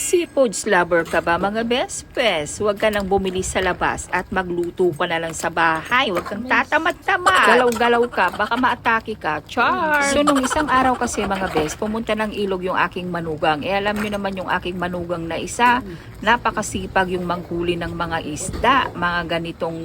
Seafoods lover ka ba mga best pes? Huwag ka nang bumili sa labas at magluto ka na lang sa bahay. Huwag kang tatamad-tamad. Galaw-galaw ka, baka maatake ka. Char! So nung isang araw kasi mga best, pumunta ng ilog yung aking manugang. Alam nyo naman yung aking manugang na isa, napakasipag yung manghuli ng mga isda, mga ganitong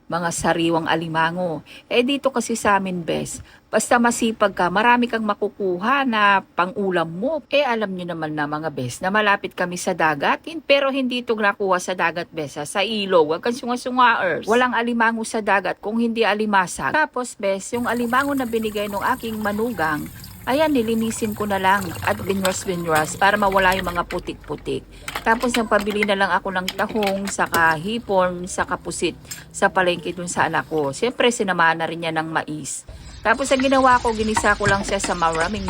mga sariwang alimango. Dito kasi sa amin, bes, basta masipag ka, marami kang makukuha na pang-ulam mo. Alam nyo naman na mga bes, na malapit kami sa dagat, pero hindi ito nakuha sa dagat, bes, sa ilog. Huwag kang sunga-sungaers. Walang alimango sa dagat kung hindi alimasag. Tapos, bes, yung alimango na binigay ng aking manugang, ayan, nilinisin ko na lang at binwas para mawala yung mga putik-putik. Tapos nagpabili na lang ako ng tahong, saka hipon, saka pusit sa palengke dun sa anak ko. Siyempre, sinamahan na rin niya ng mais. Tapos ang ginawa ko, ginisa ko lang siya sa maraming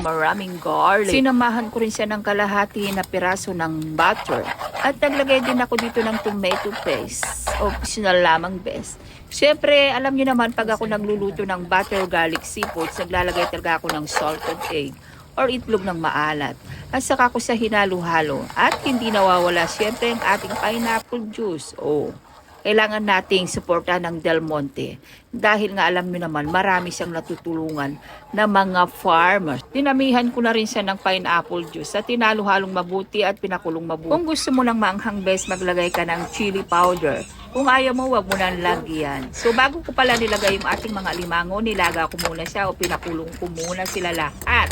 garlic. Sinamahan ko rin siya ng kalahati na piraso ng butter. At naglagay din ako dito ng tomato paste. Optional lamang, best. Siyempre, alam niyo naman pag ako nagluluto ng butter garlic seafoods, naglalagay talaga ako ng salted egg or itlog ng maalat. At saka ko sa hinalo-halo. At hindi nawawala siyempre ang ating pineapple juice. Kailangan nating suportahan ng Del Monte. Dahil nga alam niyo naman, marami siyang natutulungan na mga farmers. Dinamihan ko na rin siya ng pineapple juice at tinalo-halong mabuti at pinakulong mabuti. Kung gusto mo ng maanghang best, maglagay ka ng chili powder. Kung ayaw mo, wag mo nang lagyan. So bago ko pala nilagay yung ating mga limango, nilaga ko muna siya o pinakulong ko muna sila lahat.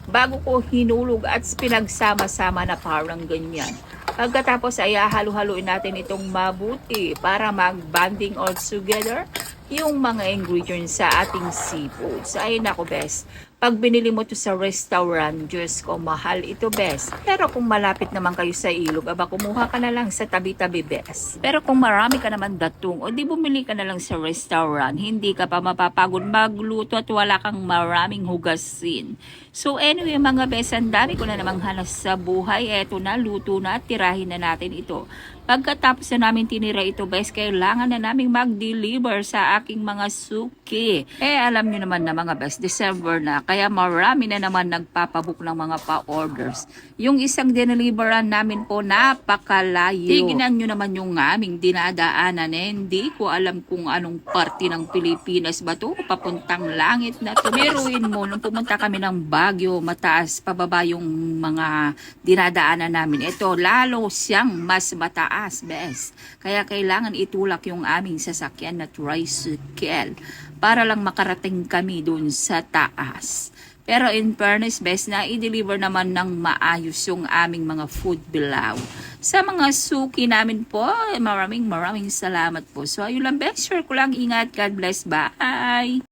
Bago ko hinulog at pinagsama-sama na parang ganyan. Pagkatapos ay halo-haluin natin itong mabuti para mag-bonding all together yung mga ingredients sa ating seafoods. Ay nako best, pag binili mo to sa restaurant, Diyos ko, mahal ito best. Pero kung malapit naman kayo sa ilog, kumuha ka na lang sa tabi-tabi best. Pero kung marami ka naman datong, o di bumili ka na lang sa restaurant, hindi ka pa mapapagod magluto at wala kang maraming hugasin. So anyway mga best, ang dami ko na namang halas sa buhay. Eto na, luto na at tirahin na natin ito. Pagkatapos na namin tinira ito, best, kailangan na namin mag-deliver sa aking mga suki. Alam nyo naman na mga best, December na, kaya marami na naman nagpapabook ng mga pa-orders. Yung isang dineliveran namin po, napakalayo. Tignan nyo naman yung aming dinadaanan. Hindi ko alam kung anong parte ng Pilipinas ba to, papuntang langit na to. Meruin mo, nung pumunta kami ng Baguio, mataas, pababa yung mga dinadaanan namin. Ito, lalo siyang mas mataas, best. Kaya kailangan itulak yung aming sasakyan na tricycle para lang makarating kami dun sa taas. Pero in fairness, best, na i-deliver naman ng maayos yung aming mga food below. Sa mga suki namin po, maraming salamat po. So ayun lang, best, share ko lang, ingat, God bless, bye!